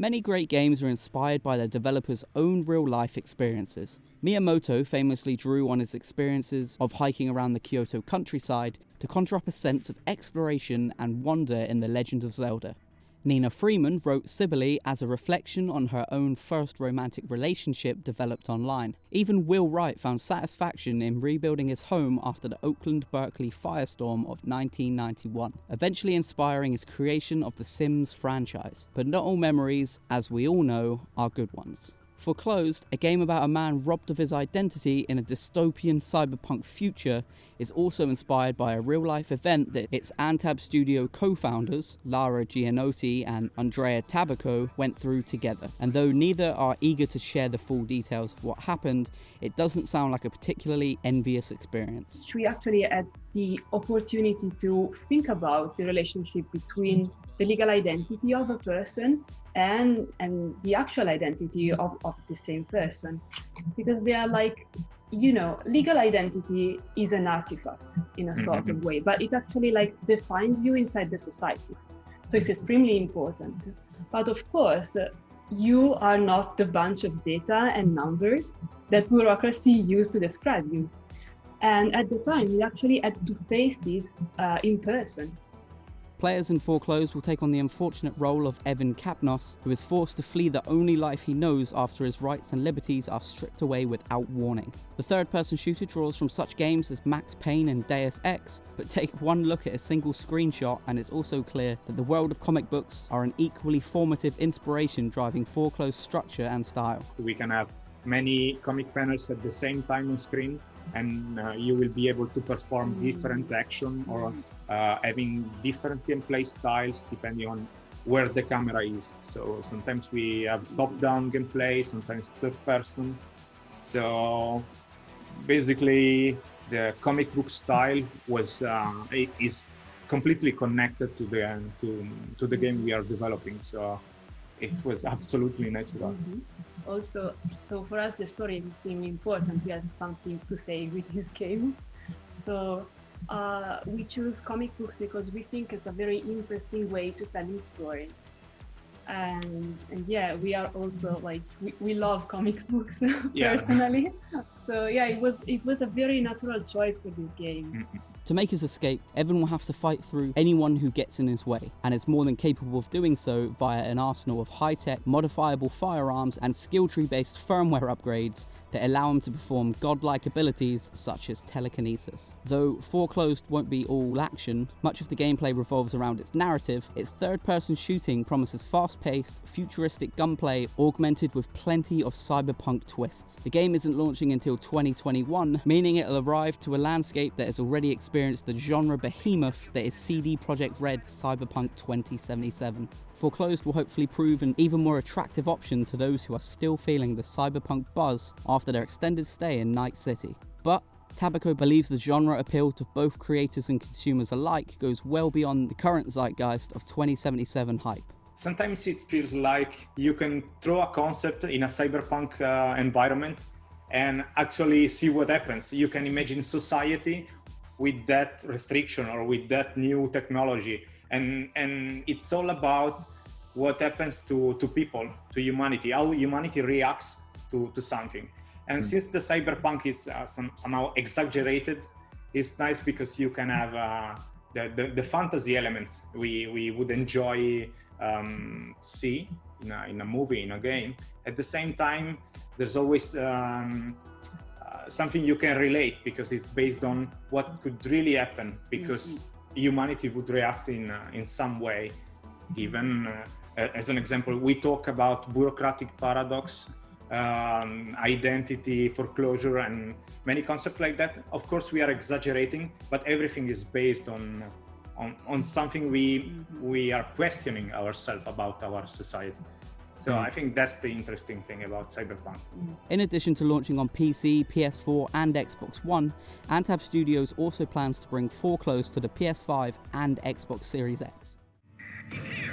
Many great games are inspired by their developers' own real-life experiences. Miyamoto famously drew on his experiences of hiking around the Kyoto countryside to conjure up a sense of exploration and wonder in The Legend of Zelda. Nina Freeman wrote Sibylle as a reflection on her own first romantic relationship developed online. Even Will Wright found satisfaction in rebuilding his home after the Oakland-Berkeley firestorm of 1991, eventually inspiring his creation of the Sims franchise. But not all memories, as we all know, are good ones. Foreclosed, a game about a man robbed of his identity in a dystopian cyberpunk future, is also inspired by a real-life event that its Antab Studio co-founders, Lara Gianotti and Andrea Tabaco, went through together. And though neither are eager to share the full details of what happened, it doesn't sound like a particularly envious experience. We actually had the opportunity to think about the relationship between the legal identity of a person and the actual identity of the same person, because they are like, legal identity is an artifact in a sort of way, but it actually like defines you inside the society. So it's extremely important. But of course, you are not the bunch of data and numbers that bureaucracy used to describe you. And at the time, we actually had to face this in person. Players in Foreclosed will take on the unfortunate role of Evan Kapnos, who is forced to flee the only life he knows after his rights and liberties are stripped away without warning. The third-person shooter draws from such games as Max Payne and Deus Ex, but take one look at a single screenshot and it's also clear that the world of comic books are an equally formative inspiration driving Foreclosed structure and style. We can have many comic panels at the same time on screen, and you will be able to perform different action or having different gameplay styles depending on where the camera is. So sometimes we have top-down gameplay, sometimes third-person. So basically, the comic book style is completely connected to the game we are developing. So it was absolutely natural. Also, so for us, the story is extremely important. We have something to say with this game. So we choose comic books because we think it's a very interesting way to tell stories. And yeah, we are also like, we love comic books personally. So yeah, it was a very natural choice for this game. To make his escape, Evan will have to fight through anyone who gets in his way, and is more than capable of doing so via an arsenal of high-tech, modifiable firearms and skill tree-based firmware upgrades that allow him to perform godlike abilities such as telekinesis. Though Foreclosed won't be all action, much of the gameplay revolves around its narrative. Its third-person shooting promises fast-paced, futuristic gunplay augmented with plenty of cyberpunk twists. The game isn't launching until 2021, meaning it'll arrive to a landscape that has already experienced the genre behemoth that is CD Projekt Red's Cyberpunk 2077. Foreclosed will hopefully prove an even more attractive option to those who are still feeling the cyberpunk buzz after their extended stay in Night City. But Tabaco believes the genre appeal to both creators and consumers alike goes well beyond the current zeitgeist of 2077 hype. Sometimes it feels like you can throw a concept in a cyberpunk environment and actually see what happens. You can imagine society with that restriction or with that new technology. And it's all about what happens to people, to humanity, how humanity reacts to something. And since the cyberpunk is somehow exaggerated, it's nice because you can have the fantasy elements we would enjoy see in a movie, in a game. At the same time, there's always something you can relate because it's based on what could really happen, because humanity would react in some way. Even as an example, we talk about bureaucratic paradox, identity, foreclosure, and many concepts like that. Of course, we are exaggerating, but everything is based on something we are questioning ourselves about our society. So I think that's the interesting thing about Cyberpunk. In addition to launching on PC, PS4 and Xbox One, Antab Studios also plans to bring Foreclosed to the PS5 and Xbox Series X. He's here.